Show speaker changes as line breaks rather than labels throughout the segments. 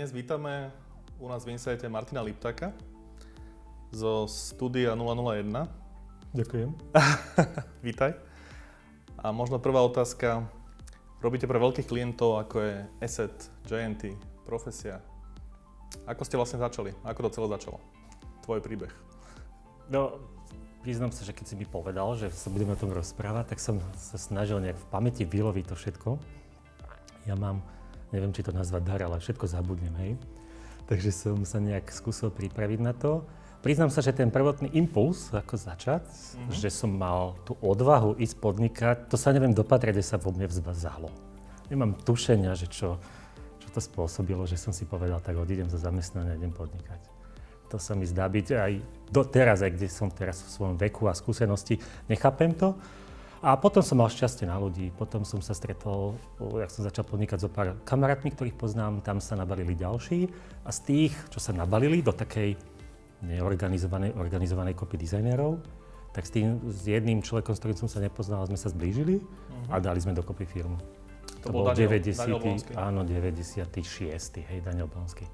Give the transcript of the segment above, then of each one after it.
Dnes vítame u nás v Insajte Martina Liptáka zo Studia 001.
Ďakujem.
Vítaj. A možno prvá otázka. Robíte pre veľkých klientov, ako je Asset, JNT, Profesia. Ako ste vlastne začali? Ako to celé začalo? Tvoj príbeh.
No, priznám sa, že keď si mi povedal, že sa budeme o tom rozprávať, tak som sa snažil nejak v pamäti vyloviť to všetko. Ja mám, neviem, či to nazvať dar, ale všetko zabudnem, hej. Takže som sa nejak skúsil pripraviť na to. Priznám sa, že ten prvotný impuls, ako začať, že som mal tú odvahu ísť podnikať, to sa neviem dopatrať, kde sa vo mne zahlo. Nemám tušenia, že čo to spôsobilo, že som si povedal, tak odídem za zamestnania, idem podnikať. To sa mi zdá byť aj doteraz, aj kde som teraz v svojom veku a skúsenosti, nechápem to. A potom som mal šťastie na ľudí, potom som sa stretol, jak som začal podnikať so pár kamarátmi, ktorých poznám, tam sa nabalili ďalší a z tých, čo sa nabalili do takej organizovanej kopy dizajnérov, tak s jedným človekom, s ktorým som sa nepoznal, sme sa zblížili a dali sme dokopy firmu.
To bol Daniel Blonsky.
Áno, 96. Hej, Daniel Blonsky.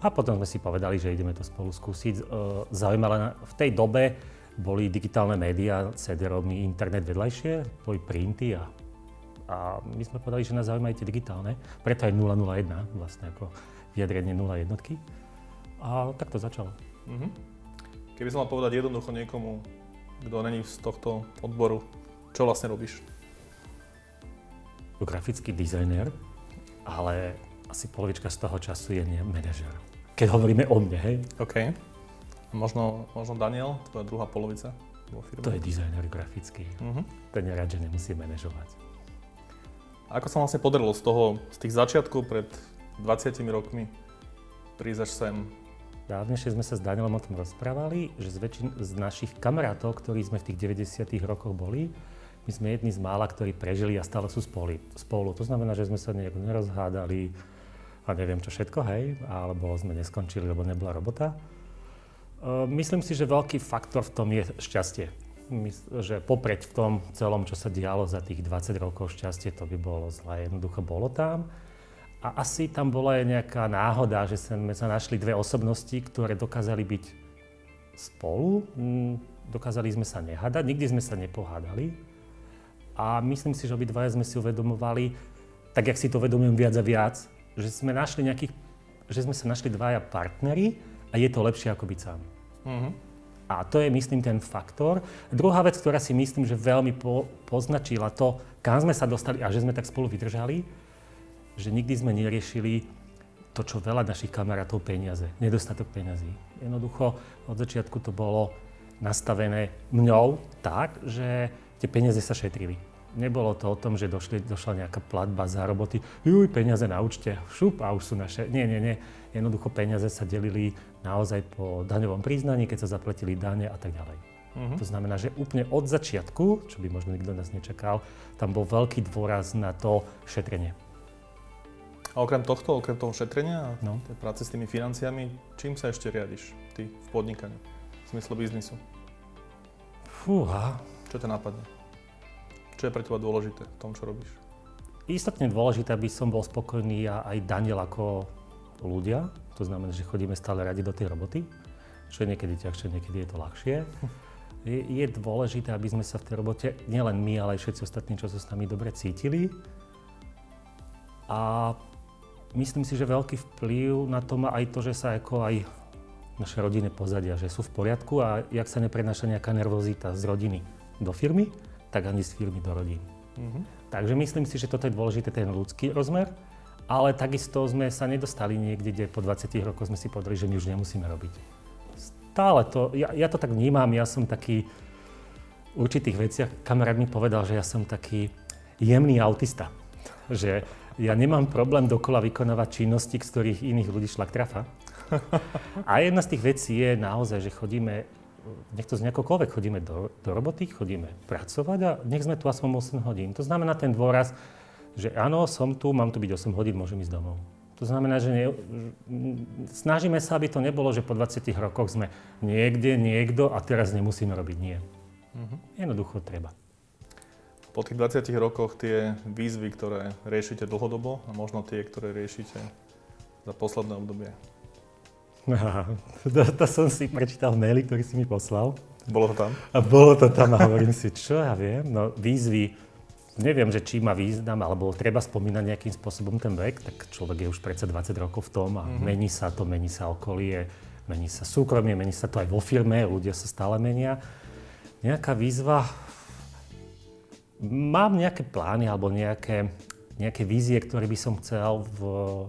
A potom sme si povedali, že ideme to spolu skúsiť. Zaujímavé, v tej dobe boli digitálne médiá, CD-romy, internet vedľajšie, boli printy a my sme povedali, že nás zaujímajú tie digitálne. Preto aj 001, vlastne ako vyjadrenie 01. A tak to začalo.
Keby som mal povedať jednoducho niekomu, kto není z tohto odboru, čo vlastne robíš?
Grafický dizajner, ale asi polovička z toho času je manažer. Keď hovoríme o mne, hej?
OK. Možno Daniel, tvoja druhá polovica vo firme?
To je dizajner grafický. Ten je rád, že nemusí manažovať.
Ako sa vlastne podarilo z tých začiatkov pred 20 rokmi prísť až sem?
Dávnejšie sme sa s Danielom o tom rozprávali, že z našich kamarátov, ktorí sme v tých 90. rokoch boli, my sme jedni z mála, ktorí prežili a stále sú spolu. To znamená, že sme sa nejak nerozhádali a neviem čo všetko, hej, alebo sme neskončili, lebo nebola robota. Myslím si, že veľký faktor v tom je šťastie. Že popreť v tom celom, čo sa dialo za tých 20 rokov, šťastie to by bolo zlé. Jednoducho bolo tam. A asi tam bola aj nejaká náhoda, že sme sa našli dve osobnosti, ktoré dokázali byť spolu. Dokázali sme sa nehádať, nikdy sme sa nepohádali. A myslím si, že obidvaja sme si uvedomovali, tak jak si to uvedomujem viac a viac, že sme sa našli dvaja partneri a je to lepšie ako byť sám. A to je, myslím, ten faktor. Druhá vec, ktorá si myslím, že veľmi poznačila to, kam sme sa dostali a že sme tak spolu vydržali, že nikdy sme neriešili to, čo veľa našich kamarátov, peniaze, nedostatok peňazí. Jednoducho, od začiatku to bolo nastavené mňou tak, že tie peniaze sa šetrili. Nebolo to o tom, že došla nejaká platba za roboty, peniaze na účte, šup a už sú naše. Nie. Jednoducho peniaze sa delili naozaj po daňovom priznaní, keď sa zaplatili dane a tak ďalej. To znamená, že úplne od začiatku, čo by možno nikto nás nečakal, tam bol veľký dôraz na to šetrenie.
A okrem toho šetrenia a tej práce s tými financiami, čím sa ešte riadiš ty v podnikaní, v zmysle biznisu?
Fúha.
Čo ťa napadne? Čo je pre teba dôležité v tom, čo robíš?
Istotne dôležité, aby som bol spokojný a aj Daniel ako ľudia. To znamená, že chodíme stále radi do tej roboty, čo je niekedy ťažšie, niekedy je to ľahšie. Je dôležité, aby sme sa v tej robote, nielen my, ale aj všetci ostatní, čo sa s nami dobre cítili. A myslím si, že veľký vplyv na to má aj to, že sa ako aj naše rodiny pozadia, že sú v poriadku a jak sa neprenáša nejaká nervozita z rodiny do firmy, tak ani z firmy do rodín. Takže myslím si, že toto je dôležité, ten ľudský rozmer, ale takisto sme sa nedostali niekde, kde po 20 rokoch sme si povedali, že my už nemusíme robiť. Stále to, ja to tak vnímam, ja som taký v určitých veciach, kamarát mi povedal, že ja som taký jemný autista, že ja nemám problém dokola vykonávať činnosti, z ktorých iných ľudí šlak trafa. A jedna z tých vecí je naozaj, že chodíme, nech to z nejakokoľvek, chodíme do roboty, chodíme pracovať a nech sme tu aspoň 8 hodín. To znamená ten dôraz, že áno, som tu, mám tu byť 8 hodín, môžem ísť domov. To znamená, že snažíme sa, aby to nebolo, že po 20 rokoch sme niekto a teraz nemusíme robiť. Nie. Jednoducho treba.
Po tých 20 rokoch tie výzvy, ktoré riešite dlhodobo a možno tie, ktoré riešite za posledné obdobie?
To som si prečítal maily, ktorý si mi poslal.
Bolo to tam?
A bolo to tam a hovorím si, čo ja viem, no výzvy, neviem, že či má význam, alebo treba spomínať nejakým spôsobom ten vek, tak človek je už predsa 20 rokov v tom a mení sa okolie, mení sa súkromie, mení sa to aj vo firme, ľudia sa stále menia. Nejaká výzva, mám nejaké plány alebo nejaké vízie, ktoré by som chcel v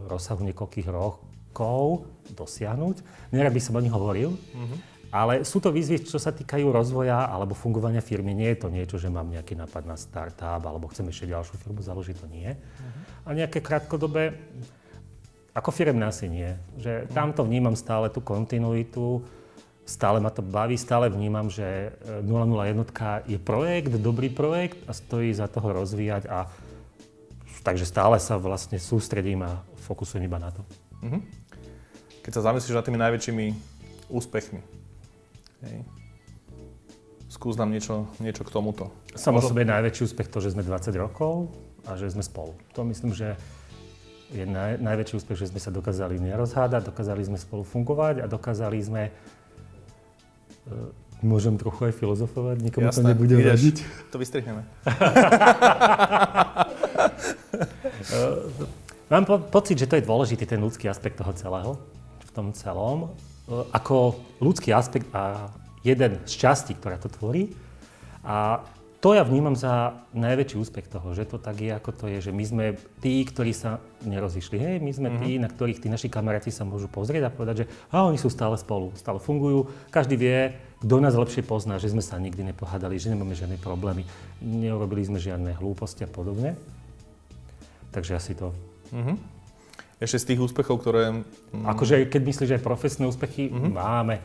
rozsahu niekoľkých rokov dosiahnuť. Nerad by som o nich hovoril, ale sú to výzvy, čo sa týkajú rozvoja alebo fungovania firmy. Nie je to niečo, že mám nejaký nápad na startup alebo chcem ešte ďalšiu firmu založiť, to nie. A nejaké krátkodobé, ako firemné asi nie. Že tamto vnímam stále tú kontinuitu, stále ma to baví, stále vnímam, že 001 je projekt, dobrý projekt a stojí za toho rozvíjať a takže stále sa vlastne sústredím a fokusujem iba na to.
Keď sa zamyslíš nad tými najväčšími úspechmi, hej, skús nám niečo k tomuto.
Samo sebe najväčší úspech to, že sme 20 rokov a že sme spolu. To myslím, že je najväčší úspech, že sme sa dokázali nerozhádať, dokázali sme spolu fungovať a dokázali sme môžem trochu aj filozofovať, nikomu to nebude vadiť.
To vystrihneme.
Mám pocit, že to je dôležitý ten ľudský aspekt toho celého, v tom celom. Ako ľudský aspekt a jeden z častí, ktorá to tvorí. A to ja vnímam za najväčší úspech toho, že to tak je, ako to je, že my sme tí, ktorí sa nerozišli. Hej, my sme tí, na ktorých tí naši kamaráti sa môžu pozrieť a povedať, že oni sú stále spolu, stále fungujú. Každý vie, kto nás lepšie pozná, že sme sa nikdy nepohádali, že nemáme žiadne problémy, neurobili sme žiadne hlúposti a podobne. Takže asi to.
Ešte z tých úspechov, ktoré...
Akože keď myslíš, že aj profesné úspechy máme.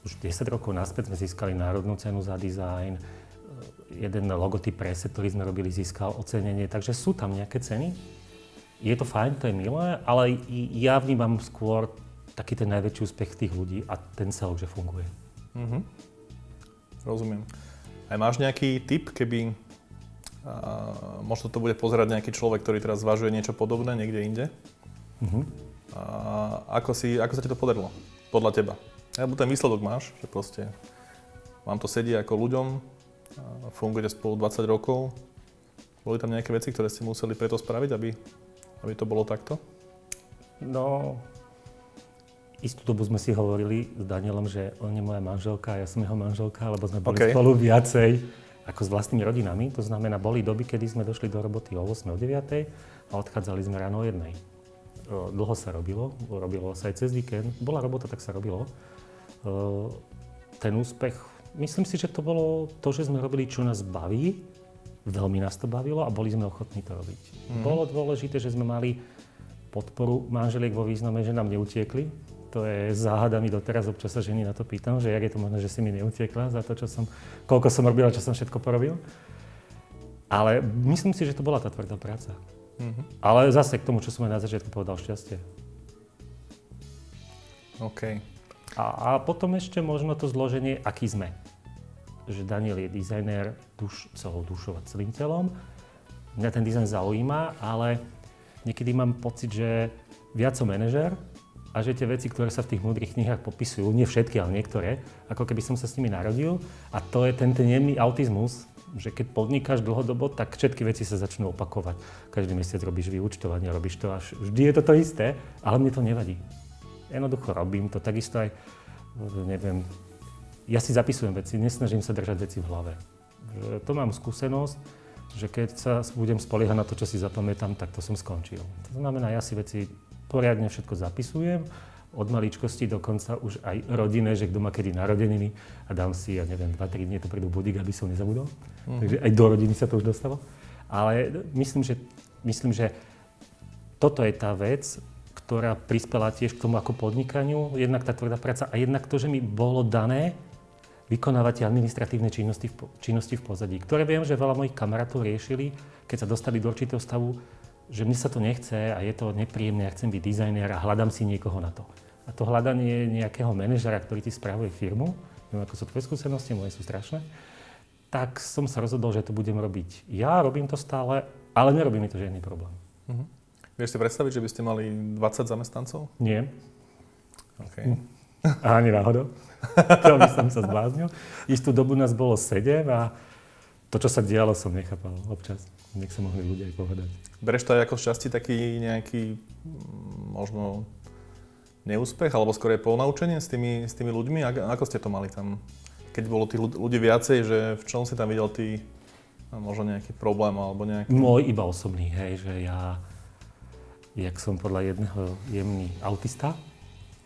Už 10 rokov naspäť sme získali národnú cenu za dizajn. Jeden logotyp preset, ktorý sme robili, získal ocenenie, takže sú tam nejaké ceny. Je to fajn, to je milé, ale ja vnímam skôr taký ten najväčší úspech tých ľudí a ten celok, že funguje.
Rozumiem. Aj máš nejaký tip, keby možno to bude pozerať nejaký človek, ktorý teraz zvažuje niečo podobné niekde inde? Ako sa ti to podarilo? Podľa teba? Alebo ten výsledok máš, že proste vám to sedí ako ľuďom, fungujete spolu 20 rokov. Boli tam nejaké veci, ktoré ste museli preto spraviť, aby to bolo takto?
No, istú dobu sme si hovorili s Danielom, že on je moja manželka a ja som jeho manželka, lebo sme boli spolu viacej ako s vlastnými rodinami. To znamená, boli doby, kedy sme došli do roboty o 8, o 9 a odchádzali sme ráno o 1. Dlho sa robilo sa aj cez víkend. Bola robota, tak sa robilo. Ten úspech, myslím si, že to bolo to, že sme robili, čo nás baví. Veľmi nás to bavilo a boli sme ochotní to robiť. Bolo dôležité, že sme mali podporu manželiek vo význame, že nám neutiekli. To je záhada mi doteraz, občas sa ženy na to pýtam, že jak je to možné, že si mi neutiekla za to, koľko som robil a čo som všetko porobil. Ale myslím si, že to bola tá tvrdá práca. Ale zase k tomu, čo som aj na začiatku povedal, šťastie.
OK.
A potom ešte možno to zloženie, aký sme. Že Daniel je dizajner celou dušou a celým telom. Mňa ten dizajn zaujíma, ale niekedy mám pocit, že viac som manažér a že tie veci, ktoré sa v tých múdrych knihách popisujú, nie všetky, ale niektoré, ako keby som sa s nimi narodil. A to je ten jemný autizmus, že keď podnikáš dlhodobo, tak všetky veci sa začnú opakovať. Každý mesiac robíš vyúčtovanie, robíš to až... Vždy je to isté, ale mne to nevadí. Jednoducho robím to, takisto aj, neviem, ja si zapisujem veci, nesnažím sa držať veci v hlave. Že to mám skúsenosť, že keď sa budem spoliehať na to, čo si zapamätám, tak to som skončil. To znamená, ja si veci poriadne všetko zapisujem, od maličkosti dokonca už aj rodinné, že kto má kedy narodeniny a dám si, ja neviem, 2-3 dní to prídu budík, aby som nezabudol. Takže aj do rodiny sa to už dostalo. Ale myslím, že toto je tá vec, ktorá prispela tiež k tomu ako podnikaniu, jednak tá tvrdá práca a jednak to, že mi bolo dané vykonávať tie administratívne činnosti v pozadí, ktoré viem, že veľa mojich kamarátov riešili, keď sa dostali do určitého stavu, že mne sa to nechce a je to nepríjemné, ja chcem byť dizajner a hľadám si niekoho na to. A to hľadanie nejakého manažera, ktorý ti spravuje firmu, neviem, ako sú tvoje skúsenosti, moje sú strašné, tak som sa rozhodol, že to budem robiť. Ja robím to stále, ale nerobí mi to žiadny problém.
Vieš si predstaviť, že by ste mali 20 zamestnancov?
Nie.
OK.
Ani náhodou. To by som sa zbláznil. Istú dobu nás bolo 7 a to, čo sa dialo, som nechápal občas. Nech sa mohli ľudia aj povedať.
Bereš to aj ako šťastie taký nejaký možno neúspech, alebo skôr je ponaučenie s tými ľuďmi? Ako ste to mali tam? Keď bolo tých ľudí viacej, že v čom si tam videl ty možno nejaký problém alebo nejaký...
Môj iba osobný, hej, že ja, jak som podľa jedného jemný autista,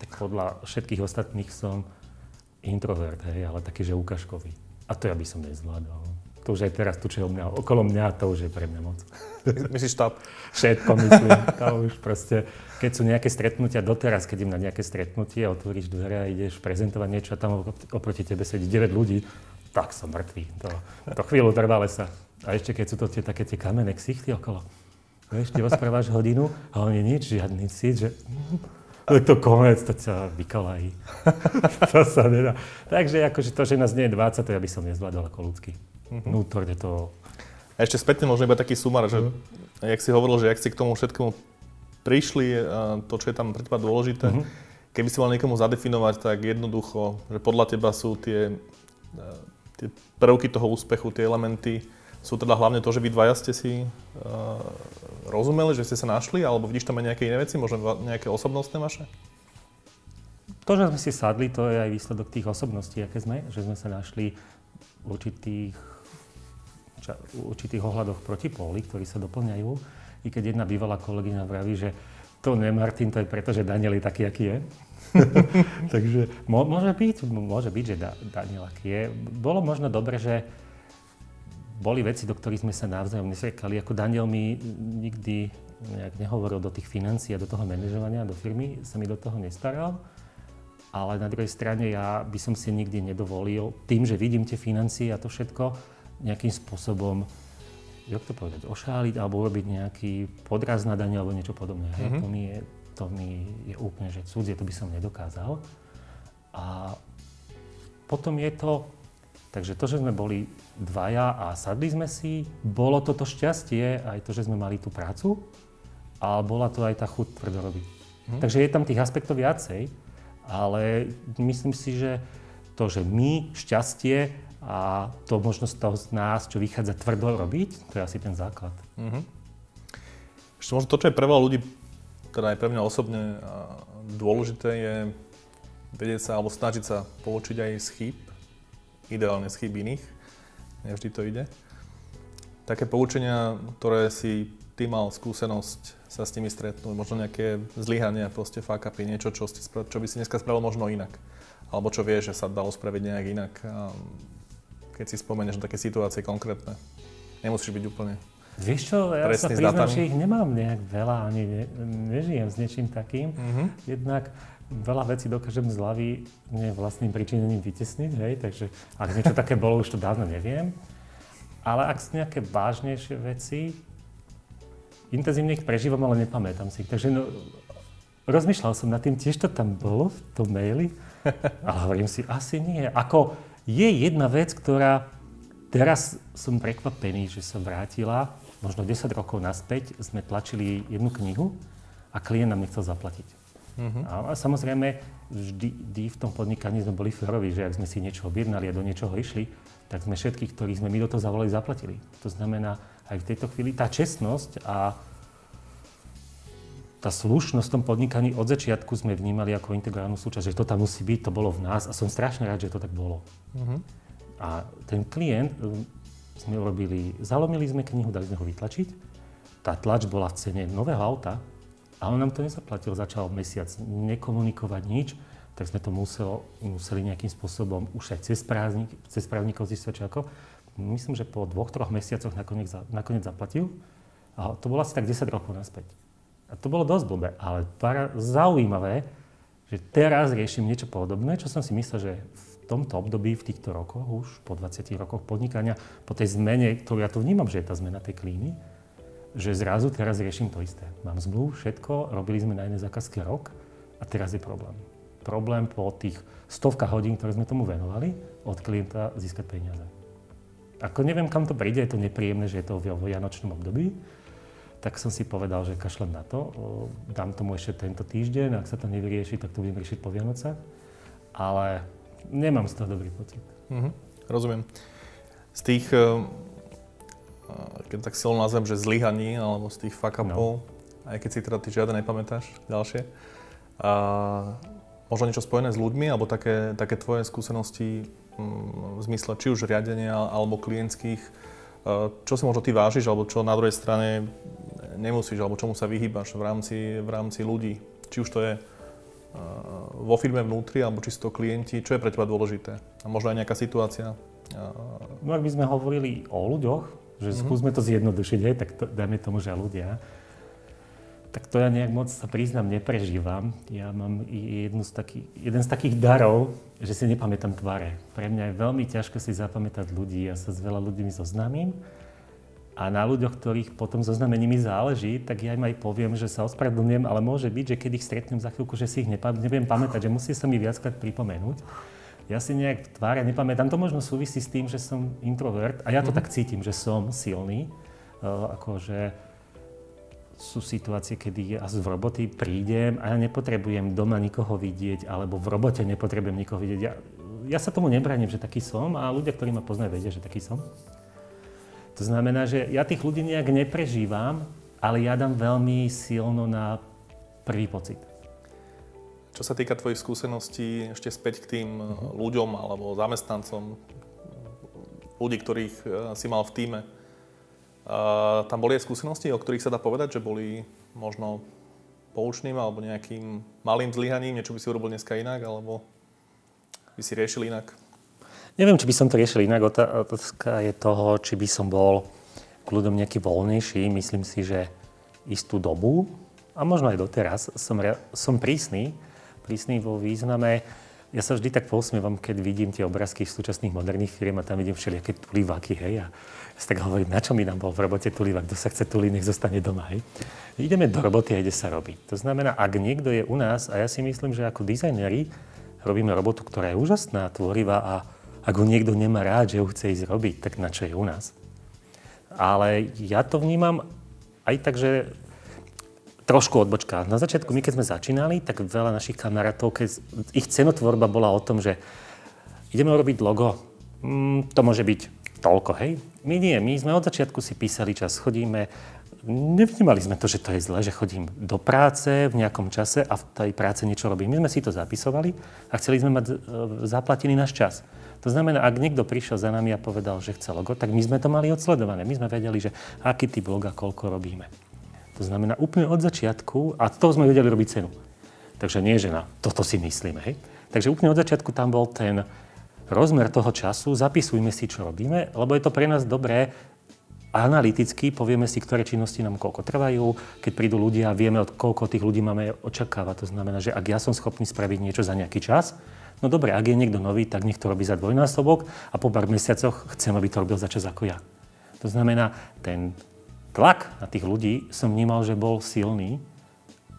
tak podľa všetkých ostatných som introvert, hej, ale taký, že ukážkový. A to ja by som nezvládol. To už aj teraz tu, čo je okolo mňa, to už je pre mňa moc.
Myslíš štáb?
Všetko myslím. To už proste, keď sú nejaké stretnutia, doteraz, keď idem na nejaké stretnutie, otvoríš dvere a ideš prezentovať niečo a tam oproti tebe sedí 9 ľudí, tak som mŕtvý. To chvíľu trvá lesa. A ešte keď sú to také tie kamenné ksichty okolo. Vieš, ty rozprávaš hodinu a oni nič, žiadny cít, že... To konec, to ťa vykolají. To sa nedá. Takže akože to, že nás nie je 20, to ja by som nezvládol ako ľudský. Vnútorne to...
A ešte spätne možno iba taký sumár, že jak si hovoril, že jak si k tomu všetkému prišli, to, čo je tam pre teba dôležité, keby si mal niekomu zadefinovať, tak jednoducho, že podľa teba sú tie prvky toho úspechu, tie elementy, sú teda hlavne to, že vy dvaja ste si rozumeli, že ste sa našli, alebo vidíš tam aj nejaké iné veci, možno nejaké osobnostné vaše?
To, že sme si sadli, to je aj výsledok tých osobností, aké sme, že sme sa našli v určitých ohľadoch proti póli, ktorí sa doplňajú. I keď jedna bývalá kolegyňa vraví, že to nie Martin, to je preto, že Daniel je taký, aký je. Takže môže byť, že Daniel aký je. Bolo možno dobre, že boli veci, do ktorých sme sa navzájom nesrekali. Ako Daniel mi nikdy nejak nehovoril do tých financií a do toho manažovania, do firmy, sa mi do toho nestaral. Ale na druhej strane ja by som si nikdy nedovolil, tým, že vidím tie financie a to všetko, nejakým spôsobom, jak to povedať, ošáliť alebo urobiť nejaký podraz na Daniel alebo niečo podobné. To mi je úplne, že cudzie, to by som nedokázal. A potom je to... Takže to, že sme boli dvaja a sadli sme si, bolo toto šťastie, aj to, že sme mali tú prácu, ale bola to aj tá chuť tvrdo robiť. Takže je tam tých aspektov viacej, ale myslím si, že to, že my, šťastie a to možnosť toho z nás, čo vychádza tvrdo robiť, to je asi ten základ.
Ešte možno to, čo je pre veľa ľudí, teda aj pre mňa osobne dôležité, je vedieť sa alebo snažiť sa poučiť aj z chýb. Ideálne z chýb iných. Nevždy to ide. Také poučenia, ktoré si ty mal skúsenosť sa s nimi stretnúť, možno nejaké zlyhania, proste fuck-upy, niečo, čo by si dneska spravil možno inak. Alebo čo vieš, že sa dalo spraviť nejak inak. Keď si spomenieš na také situácie konkrétne. Nemusíš byť úplne
vieš čo, ja sa priznám, že ich nemám nejak veľa, ani nežijem s niečím takým. Jednak veľa vecí dokážem z hlavy vlastným príčinením vytesniť, hej, takže ak niečo také bolo, už to dávno neviem. Ale ak sú nejaké vážnejšie veci, intenzívne ich prežívam, ale nepamätám si ich. Takže rozmýšľal som nad tým, tiež to tam bolo v tom maili, ale hovorím si, asi nie. Ako je jedna vec, ktorá teraz som prekvapený, že sa vrátila, možno 10 rokov naspäť, sme tlačili jednu knihu a klient nám nechcel zaplatiť. A samozrejme, vždy v tom podnikaní sme boli féroví, že ak sme si niečo objednali a do niečoho išli, tak sme všetkých, ktorých sme my do toho zavolali, zaplatili. To znamená, aj v tejto chvíli tá čestnosť a tá slušnosť v tom podnikaní od začiatku sme vnímali ako integrálnu súčasť, že to tam musí byť, to bolo v nás a som strašne rád, že to tak bolo. A ten klient, zalomili sme knihu, dali sme ho vytlačiť, tá tlač bola v cene nového auta, a on nám to nezaplatil, začal mesiac nekomunikovať nič, tak sme to museli nejakým spôsobom už aj cez právnikov zistiť, čo ako. Myslím, že po 2-3 mesiacoch nakoniec zaplatil. A to bolo asi tak 10 rokov naspäť. A to bolo dosť blbé, ale zaujímavé, že teraz riešim niečo podobné, čo som si myslel, že v tomto období, v týchto rokoch, už po 20 rokoch podnikania, po tej zmene, ktorú ja tu vnímam, že je tá zmena tej klímy, že zrazu teraz riešim to isté. Mám zmluvu, všetko, robili sme na jednej zákazke rok a teraz je problém. Problém po tých 100 hodín, ktoré sme tomu venovali, od klienta získať peniaze. Ako neviem, kam to príde, je to nepríjemné, že je to vo vianočnom období. tak som si povedal, že kašlem na to. Dám tomu ešte tento týždeň, ak sa to nevyrieši, tak to budem riešiť po Vianocach. Ale nemám z toho dobrý pocit.
Rozumiem. Z tých, keď tak silno nazvem, že zlyhaní, alebo z tých fuck-upov, aj keď si teda ty žiadne nepamätáš, ďalšie, možno niečo spojené s ľuďmi, alebo také tvoje skúsenosti v zmysle či už riadenia, alebo klientských, čo si možno ty vážiš, alebo čo na druhej strane nemusíš, alebo čomu sa vyhýbaš v rámci ľudí. Či už to je vo firme vnútri, alebo čisto klienti, čo je pre teba dôležité? A možno aj nejaká situácia?
No ak by sme hovorili o ľuďoch, že skúsme to zjednodušiť, tak dajme tomu, že ľudia, tak to ja nejak moc, sa priznám, neprežívam. Ja mám jeden z takých darov, že si nepamätám tváre. Pre mňa je veľmi ťažké si zapamätať ľudí. Ja sa s veľa ľuďmi zoznámim a na ľuďoch, ktorých potom zoznamení mi záleží, tak ja im aj poviem, že sa ospravedlňujem, ale môže byť, že keď ich stretnem za chvíľku, že si ich nebudem pamätať, že musí sa mi viackrát pripomenúť. Ja si nejak tváre nepamätám. To možno súvisí s tým, že som introvert a ja to tak cítim, že som silný. Akože sú situácie, kedy ja z roboty prídem a ja nepotrebujem doma nikoho vidieť, alebo v robote nepotrebujem nikoho vidieť. Ja sa tomu nebraním, že taký som a ľudia, ktorí ma poznajú, vedia, že taký som. To znamená, že ja tých ľudí nejak neprežívam, ale ja dám veľmi silno na prvý pocit.
Čo sa týka tvojich skúseností, ešte späť k tým ľuďom alebo zamestnancom, ľudí, ktorých si mal v tíme, tam boli aj skúsenosti, o ktorých sa dá povedať, že boli možno poučným alebo nejakým malým zlyhaním, niečo by si urobil dneska inak, alebo by si riešil inak?
Neviem, či by som to riešil inak. Otázka je toho, či by som bol k ľuďom nejaký voľnejší. Myslím si, že istú dobu, a možno aj doteraz, som prísny vo význame. Ja sa vždy tak pousmievam, keď vidím tie obrázky z súčasných moderných firiem a tam vidím všelijaké tuliváky, hej. A ja si tak hovorím, na čo mi nám bol v robote tulivák? Kto sa chce tuliť, nech zostane doma, hej. Ideme do roboty a ide sa robiť. To znamená, ak niekto je u nás, a ja si myslím, že ako dizajneri robíme robotu, ktorá je úžasná, tvorivá a ak ho niekto nemá rád, že ho chce ísť robiť, tak na čo je u nás? Ale ja to vnímam aj tak, že trošku odbočka. Na začiatku, my keď sme začínali, tak veľa našich kamarátov, keď ich cenotvorba bola o tom, že ideme urobiť logo, to môže byť toľko, hej? My nie, my sme od začiatku si písali čas, chodíme, nevnímali sme to, že to je zle, že chodím do práce v nejakom čase a v tej práce niečo robím. My sme si to zapisovali a chceli sme mať zaplatený náš čas. To znamená, ak niekto prišiel za nami a povedal, že chce logo, tak my sme to mali odsledované. My sme vedeli, že aký typ loga, koľko robíme. To znamená, úplne od začiatku, a z toho sme vedeli robiť cenu. Takže nie, že na toto si myslíme, hej. Takže úplne od začiatku tam bol ten rozmer toho času, zapisujme si, čo robíme, lebo je to pre nás dobré analyticky, povieme si, ktoré činnosti nám koľko trvajú, keď prídu ľudia, vieme, od koľko tých ľudí máme očakávať. To znamená, že ak ja som schopný spraviť niečo za nejaký čas, no dobre, ak je niekto nový, tak nech to robí za dvojnásobok a po pár mesiacoch chcem, aby to robil za čas ako ja. To znamená, ten tlak na tých ľudí som vnímal, že bol silný,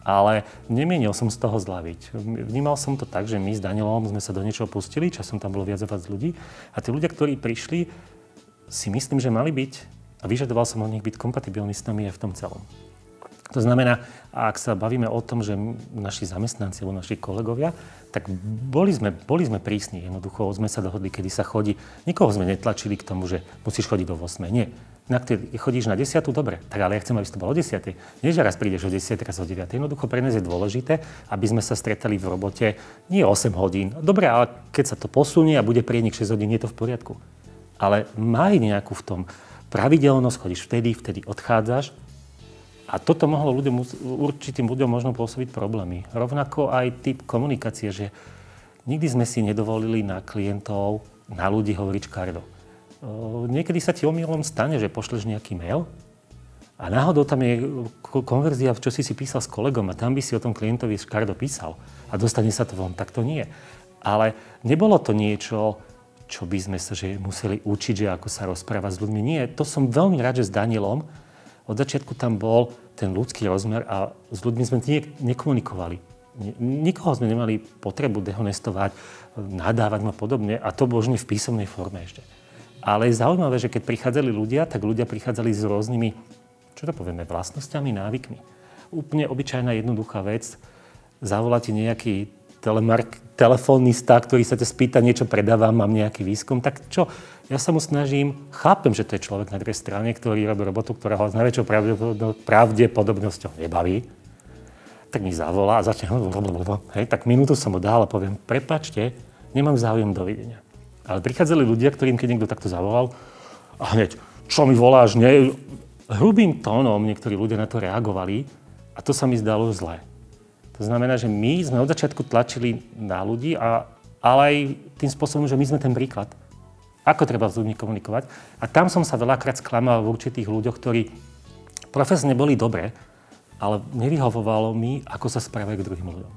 ale nemienil som z toho zľaviť. Vnímal som to tak, že my s Danielom sme sa do niečoho pustili, časom tam bolo viac a viac ľudí a tí ľudia, ktorí prišli, si myslím, že mali byť a vyžadoval som od nich byť kompatibilní s nami aj v tom celom. To znamená, ak sa bavíme o tom, že naši zamestnanci alebo naši kolegovia, tak boli sme prísni. Jednoducho sme sa dohodli, kedy sa chodí. Nikoho sme netlačili k tomu, že musíš chodiť do 8. Nie. Chodíš na 10, dobre, tak ale ja chcem, aby si to bolo o 10. Nie, že raz prídeš o 10, raz o 9. Jednoducho pre nás je dôležité, aby sme sa stretali v robote nie 8 hodín. Dobre, ale keď sa to posunie a bude prienik 6 hodín, je to v poriadku. Ale maj nejakú v tom pravidelnosť, chodíš vtedy odchádzaš. A toto mohlo určitým ľuďom možno pôsobiť problémy. Rovnako aj typ komunikácie, že nikdy sme si nedovolili na klientov, na ľudí hovoriť škardo. Niekedy sa ti omylom stane, že pošleš nejaký mail a náhodou tam je konverzia, čo si písal s kolegom a tam by si o tom klientovi škardo písal a dostane sa to von, tak to nie. Ale nebolo to niečo, čo by sme sa že museli učiť, že ako sa rozprávať s ľuďmi. Nie, to som veľmi rád, že s Danielom od začiatku tam bol ten ľudský rozmer a s ľuďmi sme nekomunikovali. Nikoho sme nemali potrebu dehonestovať, nadávať a podobne a to možno v písomnej forme ešte. Ale je zaujímavé, že keď prichádzali ľudia, tak ľudia prichádzali s rôznymi čo to povieme, vlastnosťami, návykmi. Úplne obyčajná jednoduchá vec, zavolá ti nejaký telefonista, ktorý sa ťa spýta, niečo predávam, mám nejaký výskum, tak čo? Ja sa mu snažím, chápem, že to je človek na druhej strane, ktorý robí robotu, ktorá ho s najväčšou pravdepodobnosťou nebaví, tak mi zavolá a začne, hej, tak minútu som mu dal a poviem, prepáčte, nemám záujem, dovidenia. Ale prichádzali ľudia, ktorým keď niekto takto zavolal, a hneď, čo mi voláš, nie? Hrubým tónom niektorí ľudia na to reagovali a to sa mi zdalo zlé. To znamená, že my sme od začiatku tlačili na ľudí, ale aj tým spôsobom, že my sme ten príklad. Ako treba s ľuďmi komunikovať. A tam som sa veľakrát sklamal v určitých ľuďoch, ktorí profesne boli dobré, ale nevyhovovalo mi, ako sa správajú k druhým ľuďom.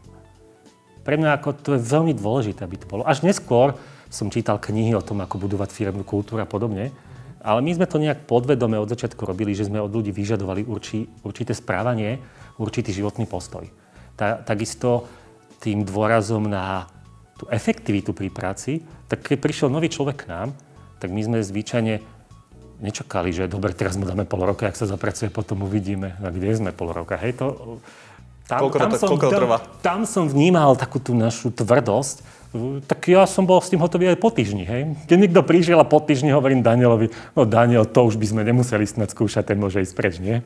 Pre mňa to je veľmi dôležité, aby to bolo. Až neskôr som čítal knihy o tom, ako budovať firemnú kultúru a podobne, ale my sme to nejak podvedome od začiatku robili, že sme od ľudí vyžadovali určité správanie, určitý životný postoj. Takisto tým dôrazom na tú efektivitu pri práci, tak keď prišiel nový človek k nám, tak my sme zvyčajne nečakali, že dobre, teraz mu dáme pol roka, ak sa zapracuje, potom uvidíme, a kde sme pol roka. Hej,
koľko to trvá?
Tam som vnímal takú tú našu tvrdosť, tak ja som bol s tým hotový aj po týždni, hej. Keď niekto prišiel a po týždni hovorím Danielovi, no Daniel, to už by sme nemuseli snad skúšať, ten môže ísť preč, nie?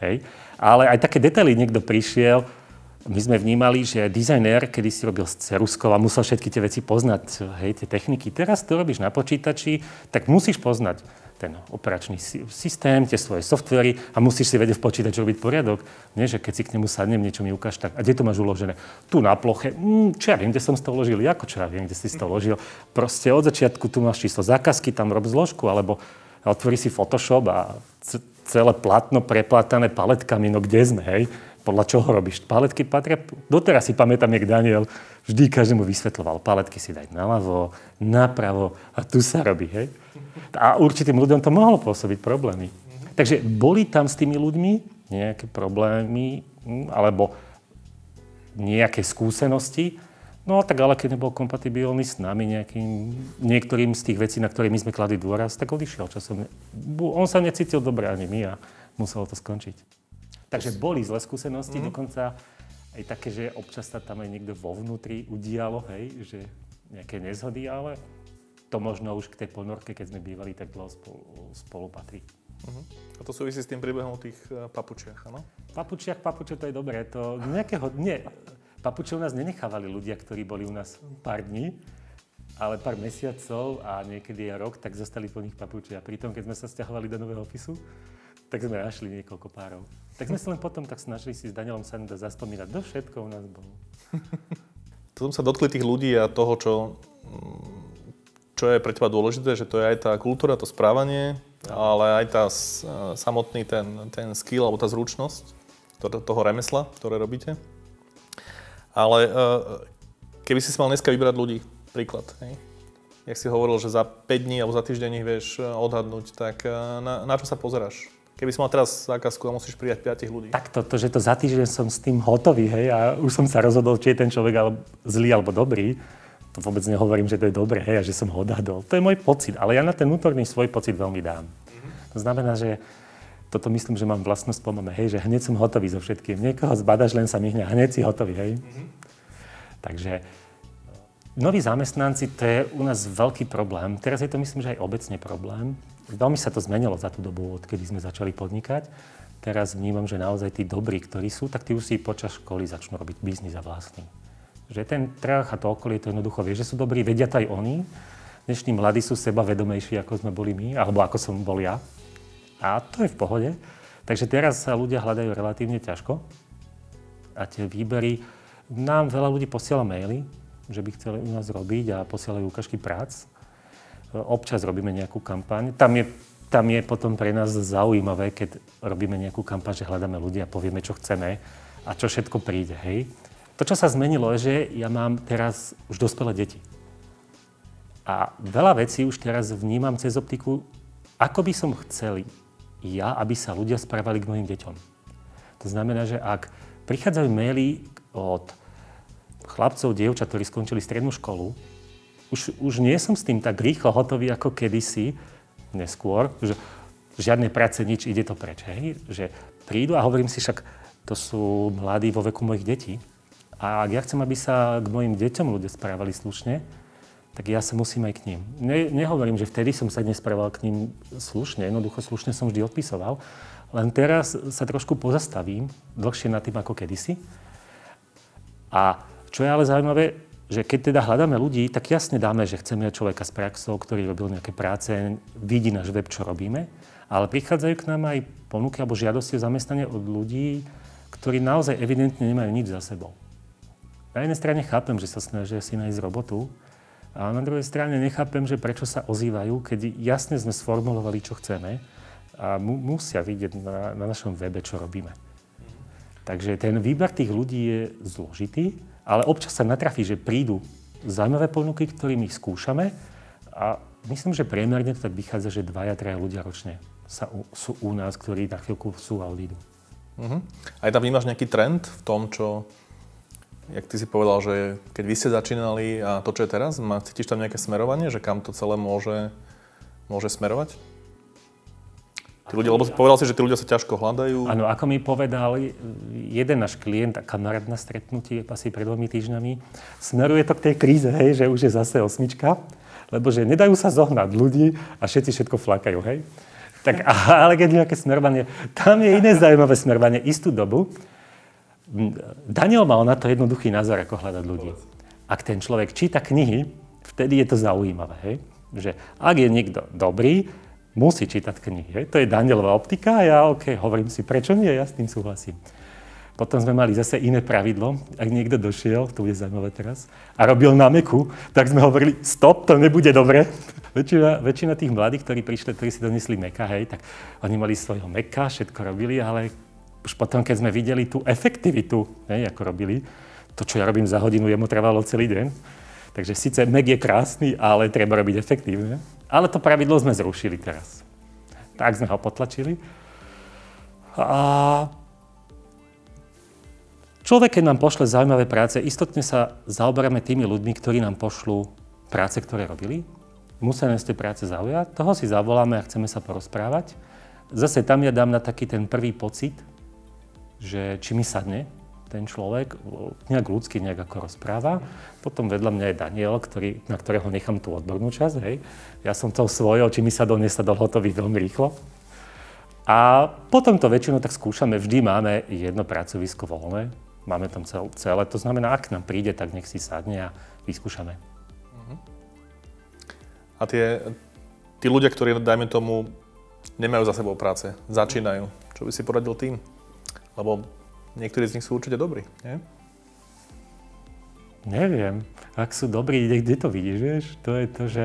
Hej. Ale aj také detaily niekto prišiel. My sme vnímali, že dizajner, kedy si robil s ceruskou a musel všetky tie veci poznať, hej, tie techniky. Teraz to robíš na počítači, tak musíš poznať ten operačný systém, tie svoje softvery a musíš si vedieť v počítači robiť poriadok. Nie, že keď si k nemu sadnem, niečo mi ukáž, tak a kde to máš uložené? Tu na ploche, čo ja viem, kde som to uložil, ako čo ja viem, kde si to uložil. Proste od začiatku tu máš číslo zákazky, tam rob zložku, alebo otvorí si Photoshop a celé plátno preplátané paletkami, no kde sme, hej? Podľa čoho robíš? Paletky patria, doteraz si pamätám, jak Daniel vždy každému vysvetľoval. Paletky si daj naľavo, napravo a tu sa robí, hej? A určitým ľuďom to mohlo pôsobiť problémy. Takže boli tam s tými ľuďmi nejaké problémy alebo nejaké skúsenosti, no tak ale keď nebol kompatibilný s nami niektorým z tých vecí, na ktoré my sme kladli dôraz, tak odišiel časom. On sa necítil dobre ani my a muselo to skončiť. Takže boli zlé skúsenosti, dokonca aj také, že občas sa tam aj niekto vo vnútri udialo, hej, že nejaké nezhody, ale to možno už k tej ponorke, keď sme bývali tak dlho spolu patrí.
A to súvisí s tým príbehom o tých papučiach, áno?
Papuče, to je dobré. Papuče u nás nenechávali ľudia, ktorí boli u nás pár dní, ale pár mesiacov a niekedy aj rok, tak zostali po nich papuče. A pritom, keď sme sa sťahovali do nového ofisu, tak sme našli niekoľko párov. Tak sme sa len potom tak snažili si s Danielom Sanda zaspomínať, do všetko u nás bolo.
To som sa dotkli tých ľudí a toho, čo je pre teba dôležité, že to je aj tá kultúra, to správanie, ale aj tá samotný ten skill alebo tá zručnosť toho remesla, ktoré robíte. Ale keby si mal dneska vybrať ľudí, príklad, hej? Jak si hovoril, že za 5 dní alebo za týždeň ich vieš odhadnúť, tak na čo sa pozeráš? Keby si mal teraz zákazku a musíš prijať 5 ľudí.
Tak že to za týždeň som s tým hotový, hej, a už som sa rozhodol, či je ten človek zlý alebo dobrý. To vôbec nehovorím, že to je dobré, hej, a že som ho odhadol. To je môj pocit, ale ja na ten vnútorný svoj pocit veľmi dám. To znamená, že toto myslím, že mám vlastnosť pomame, hej, že hneď som hotový so všetkým. Niekoho zbadaš, len sa myhne a hneď si hotový, hej. Takže noví zamestnanci, to je u nás veľký problém. Teraz je to myslím, že aj obecne problém. Veľmi sa to zmenilo za tú dobu, odkedy sme začali podnikať. Teraz vnímam, že naozaj tí dobrí, ktorí sú, tak tí už si počas školy začnú robiť biznis a vlastný. Že ten trh a to okolie to jednoducho vie, že sú dobrí, vedia to aj oni. Dnešní mladí sú sebavedomejší, ako sme boli my, alebo ako som bol ja. A to je v pohode. Takže teraz sa ľudia hľadajú relatívne ťažko. A tie výbery, nám veľa ľudí posiela maily, že by chceli u nás robiť a posielajú ukážky prác. Občas robíme nejakú kampaň. Tam je potom pre nás zaujímavé, keď robíme nejakú kampaň, že hľadáme ľudí a povieme, čo chceme a čo všetko príde, hej. To, čo sa zmenilo, je, že ja mám teraz už dospelé deti. A veľa vecí už teraz vnímam cez optiku, ako by som chcel ja, aby sa ľudia správali k mojim deťom. To znamená, že ak prichádzajú maily od chlapcov, dievčat, ktorí skončili strednú školu, už nie som s tým tak rýchlo hotový ako kedysi, neskôr, že žiadnej práce, nič, ide to preč, hej? Že prídu a hovorím si, však to sú mladí vo veku mojich detí. A ak ja chcem, aby sa k mojim deťom ľudia správali slušne, tak ja sa musím aj k ním. Nehovorím, že vtedy som sa nesprával k ním slušne, jednoducho slušne som vždy odpisoval, len teraz sa trošku pozastavím, dlhšie nad tým ako kedysi. A čo je ale zaujímavé, že keď teda hľadáme ľudí, tak jasne dáme, že chceme človeka s praxou, ktorý robil nejaké práce, vidí náš web, čo robíme, ale prichádzajú k nám aj ponuky alebo žiadosti o zamestnanie od ľudí, ktorí naozaj evidentne nemajú nič za sebou. Na jednej strane chápem, že sa snažia si nájsť robotu, a na druhej strane nechápem, že prečo sa ozývajú, keď jasne sme sformulovali, čo chceme a musia vidieť na našom webe, čo robíme. Takže ten výber tých ľudí je zložitý, ale občas sa natrafí, že prídu zaujímavé ponuky, ktorými ich skúšame a myslím, že priemerne to tak vychádza, že 2-3 ľudia ročne sú u nás, ktorí na chvíľku sú a odídu.
Aj tam vnímaš nejaký trend v tom, čo... Jak ty si povedal, že keď vy ste začínali a to, čo je teraz, cítiš tam nejaké smerovanie, že kam to celé môže smerovať? Tí ľudia, lebo povedal si, že tí ľudia sa ťažko hľadajú.
Áno, ako mi povedal jeden náš klient a kamarát na stretnutí asi pred 2 týždňami, smeruje to k tej kríze, hej, že už je zase 8, lebo že nedajú sa zohnať ľudí a všetci všetko flakajú, hej. Tak, ale keď nejaké smerovanie, tam je iné zaujímavé smerovanie, istú dobu. Daniel mal na to jednoduchý názor, ako hľadať ľudí. Ak ten človek číta knihy, vtedy je to zaujímavé, hej? Že ak je niekto dobrý, musí čítať knihy, hej? To je Danielová optika a ja hovorím si, prečo nie, ja s tým súhlasím. Potom sme mali zase iné pravidlo, ak niekto došiel, to bude zaujímavé teraz, a robil na Macu, tak sme hovorili, stop, to nebude dobre. Väčšina tých mladých, ktorí prišli, ktorí si donesli Maca, hej, tak oni mali svojho Maca, všetko robili, ale už potom, keď sme videli tú efektivitu, ako robili, to, čo ja robím za hodinu, jemu trvalo celý deň. Takže síce Mac je krásny, ale treba robiť efektívne. Ale to pravidlo sme zrušili teraz. Tak sme ho potlačili. A človek, keď nám pošle zaujímavé práce, istotne sa zaoberáme tými ľuďmi, ktorí nám pošlú práce, ktoré robili. Musia nás tie práce zaujať, toho si zavoláme a chceme sa porozprávať. Zase tam ja dám na taký ten prvý pocit, že či mi sadne ten človek, nejak ľudsky nejak ako rozpráva. Potom vedľa mňa je Daniel, na ktorého nechám tú odbornú časť, hej. Ja som to svojho, či mi sadol, nesadol, hotový veľmi rýchlo. A potom to väčšinou tak skúšame, vždy máme jedno pracovisko voľné, máme tam celé, to znamená, ak nám príde, tak nech si sadne a vyskúšame.
A tí ľudia, ktorí, dajme tomu, nemajú za sebou práce, začínajú, čo by si poradil tým? Lebo niektorí z nich sú určite dobrí, nie?
Neviem. Ak sú dobrí, kde to vidíš, vieš? To je to, že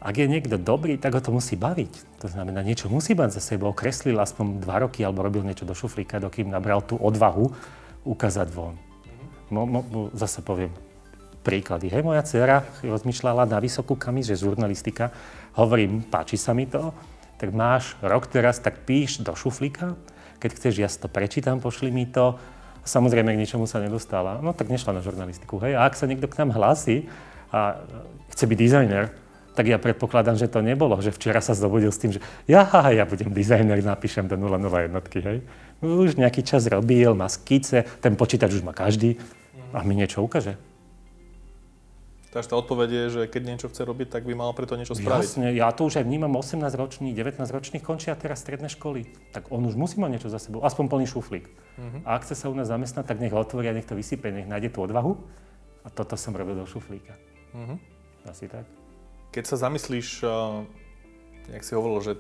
ak je niekto dobrý, tak ho to musí baviť. To znamená, niečo musí mať za sebou. Kreslil aspoň 2 roky alebo robil niečo do šuflíka, dokým nabral tú odvahu ukázať von. Zase poviem príklady. Hej, moja dcera rozmýšľala na vysokú kamis, že žurnalistika. Hovorím, páči sa mi to, tak máš rok teraz, tak píš do šuflíka. Keď chceš, ja si to prečítam, pošli mi to. Samozrejme, k ničomu sa nedostala. No tak nešla na žurnalistiku, hej. A ak sa niekto k nám hlási a chce byť dizajner, tak ja predpokladám, že to nebolo, že včera sa zobudil s tým, že ja budem dizajner, napíšem do 001, hej. Už nejaký čas robil, má skice, ten počítač už má každý a mi niečo ukáže.
Takže tá odpoveď je, že keď niečo chce robiť, tak by mal preto niečo spraviť.
Jasne, ja to už aj vnímam, 18-ročný, 19-ročných končia teraz stredné školy. Tak on už musí mať niečo za sebou, aspoň plný šuflík. A ak chce sa u nás zamestnať, tak nech ho otvoria, nech to vysype, nech nájde tú odvahu. A toto som robil do šuflíka. Asi tak.
Keď sa zamyslíš, jak si hovoril, že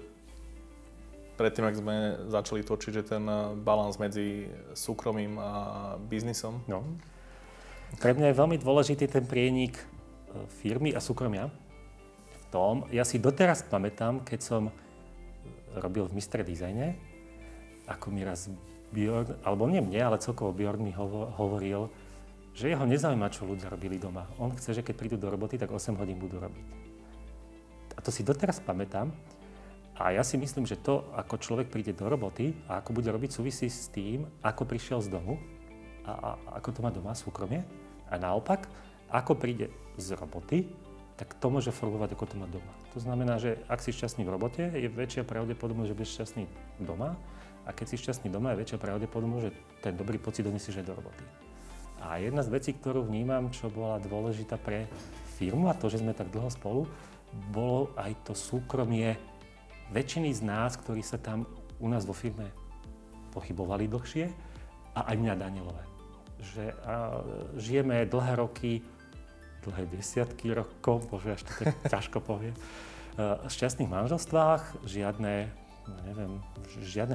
predtým, ak sme začali točiť, že ten balans medzi súkromím a biznisom.
No. Pre mňa je veľmi dôležitý ten prienik firmy a súkromia. V tom, ja si doteraz pamätám, keď som robil v Mr. Dizajne, ako mi raz Bjorn, alebo nie mne, ale celkovo Bjorn mi hovoril, že jeho nezaujíma, čo ľudia robili doma. On chce, že keď prídu do roboty, tak 8 hodín budú robiť. A to si doteraz pamätám. A ja si myslím, že to, ako človek príde do roboty a ako bude robiť, súvisí s tým, ako prišiel z domu a ako to má doma súkromie. A naopak, ako príde z roboty, tak to môže fungovať, ako to má doma. To znamená, že ak si šťastný v robote, je väčšia pravdepodobnosť, že budeš šťastný doma. A keď si šťastný doma, je väčšia pravdepodobnosť, že ten dobrý pocit donesieš aj do roboty. A jedna z vecí, ktorú vnímam, čo bola dôležitá pre firmu a to, že sme tak dlho spolu, bolo aj to súkromie väčšiny z nás, ktorí sa tam u nás vo firme pochybovali dlhšie, a aj mňa Danielové. Že žijeme dlhé roky, dlhé desiatky rokov, bože, až to tak ťažko povie, v šťastných manželstvách, žiadne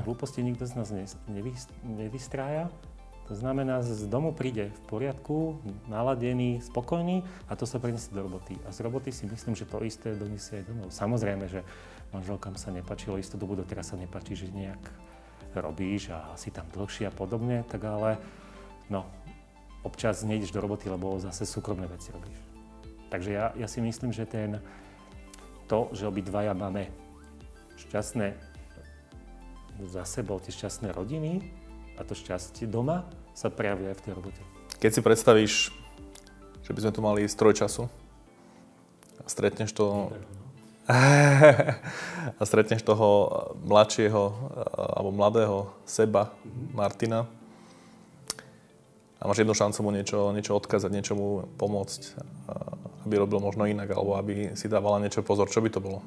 hlúposti nikto z nás nevystrája. To znamená, z domu príde v poriadku, naladený, spokojný a to sa preniesie do roboty. A z roboty si myslím, že to isté donesie aj domov. Samozrejme, že manželkám sa nepáčilo istú dobu, doteraz sa nepáči, že nejak robíš a si tam dlhšie a podobne, tak ale občas nejdeš do roboty, lebo zase súkromné veci robíš. Takže ja si myslím, že že obidvaja máme šťastné za sebou, tie šťastné rodiny a to šťastie doma sa prejavuje aj v tej robote.
Keď si predstavíš, že by sme tu mali stroj času a stretneš to... a stretneš toho mladšieho alebo mladého seba, Martina, a máš jednu šancu mu niečo odkázať, niečo mu pomôcť, aby robil možno inak, alebo aby si dávala niečo pozor. Čo by to bolo?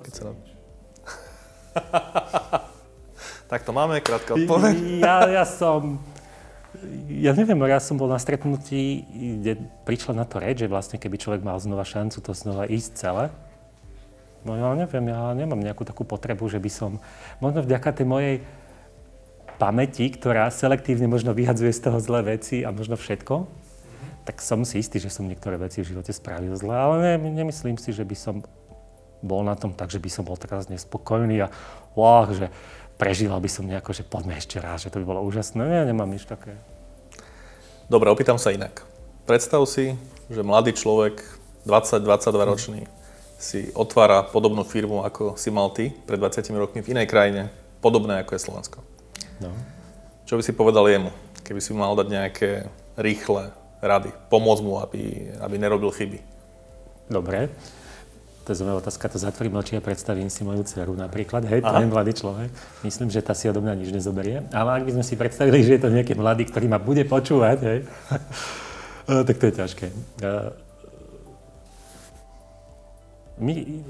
Keď sa... Tak to máme, krátka odpoveď.
Ja neviem, ja som bol na stretnutí, kde prišla na to reč, že vlastne keby človek mal znova šancu to znova ísť celé. No ja neviem, ja nemám nejakú takú potrebu, že by som, možno vďaka tej mojej pamäti, ktorá selektívne možno vyhadzuje z toho zlé veci a možno všetko, tak som si istý, že som niektoré veci v živote spravil zle, ale nemyslím si, že by som bol na tom tak, že by som bol teraz nespokojný a že prežíval by som nejako, že poďme ešte raz, že to by bolo úžasné. Ja nemám nič také.
Dobre, opýtam sa inak. Predstav si, že mladý človek, 20-22 ročný, si otvára podobnú firmu, ako si mal ty pred 20 rokmi v inej krajine, podobné ako je Slovensko.
No.
Čo by si povedal jemu, keby si mal dať nejaké rýchle rady, pomôcť mu, aby nerobil chyby?
Dobre. To je zaujímavá otázka, to zatvorím oči a predstavím si moju dceru napríklad. Hej, to je mladý človek. Myslím, že tá si odo mňa nič nezoberie. Ale ak by sme si predstavili, že je to nejaký mladý, ktorý ma bude počúvať, hej, tak to je ťažké.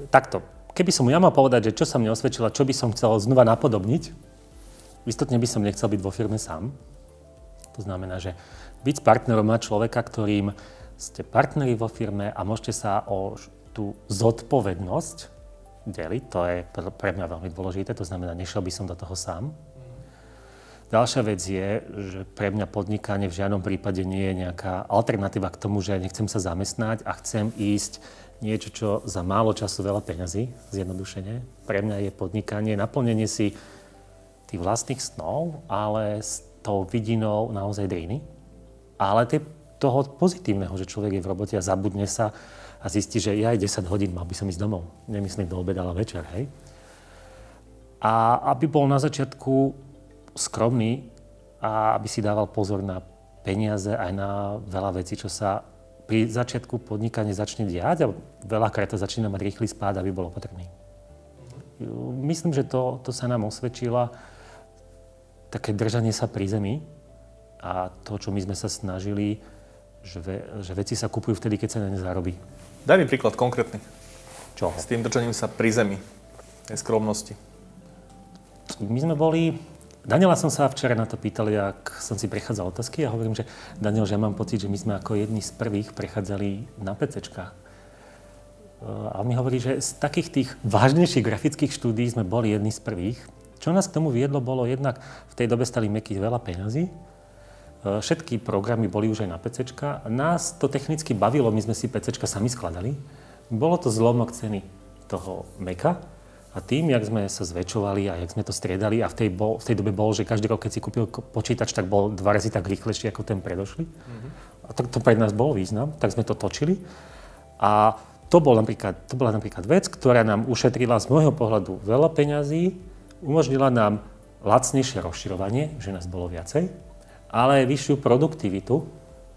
Takto. Keby som ja mal povedať, že čo sa mne osvedčilo, čo by som chcel znova napodobniť, istotne by som nechcel byť vo firme sám. To znamená, že byť partnerom má človeka, ktorým ste partneri vo firme a môžete sa o tú zodpovednosť deliť. To je pre mňa veľmi dôležité, to znamená, nešiel by som do toho sám. Ďalšia vec je, že pre mňa podnikanie v žiadnom prípade nie je nejaká alternatíva k tomu, že nechcem sa zamestnať a chcem ísť niečo, čo za málo času veľa peňazí, zjednodušene. Pre mňa je podnikanie naplnenie si tých vlastných snov, ale s tou vidinou naozaj driny. Ale toho pozitívneho, že človek je v robote a zabudne sa a zistí, že ja aj 10 hodín mal by som ísť domov. Nemyslím do obeda, ale večer, hej. A aby bol na začiatku skromný a aby si dával pozor na peniaze aj na veľa vecí, čo sa pri začiatku podnikania začne diať a veľakrát to začína mať rýchly spád, aby bol opatrný. Myslím, že to sa nám osvedčilo, také držanie sa pri zemi a to, čo my sme sa snažili, že veci sa kupujú vtedy, keď sa na ne zarobí.
Daj mi príklad konkrétny.
Čoho?
S tým držaním sa pri zemi, tej skromnosti.
My sme boli... Daniela som sa včera na to pýtal, jak som si prechádzal otázky a hovorím, že Daniel, že ja mám pocit, že my sme ako jedni z prvých prechádzali na PCčka. A on mi hovorí, že z takých tých vážnejších grafických štúdií sme boli jedni z prvých. Čo nás k tomu viedlo, bolo jednak v tej dobe stali Macy veľa peňazí. Všetky programy boli už aj na PCčka. Nás to technicky bavilo, my sme si PCčka sami skladali. Bolo to zlomok ceny toho Maca. A tým, jak sme sa zväčšovali a jak sme to striedali a v tej dobe bol, že každý rok, keď si kúpil počítač, tak bol 2 razy tak rýchlejší ako ten predošlý. A to pre nás bol význam, tak sme to točili. A to bola napríklad vec, ktorá nám ušetrila z môjho pohľadu veľa peňazí, umožnila nám lacnejšie rozširovanie, že nás bolo viacej, ale aj vyššiu produktivitu,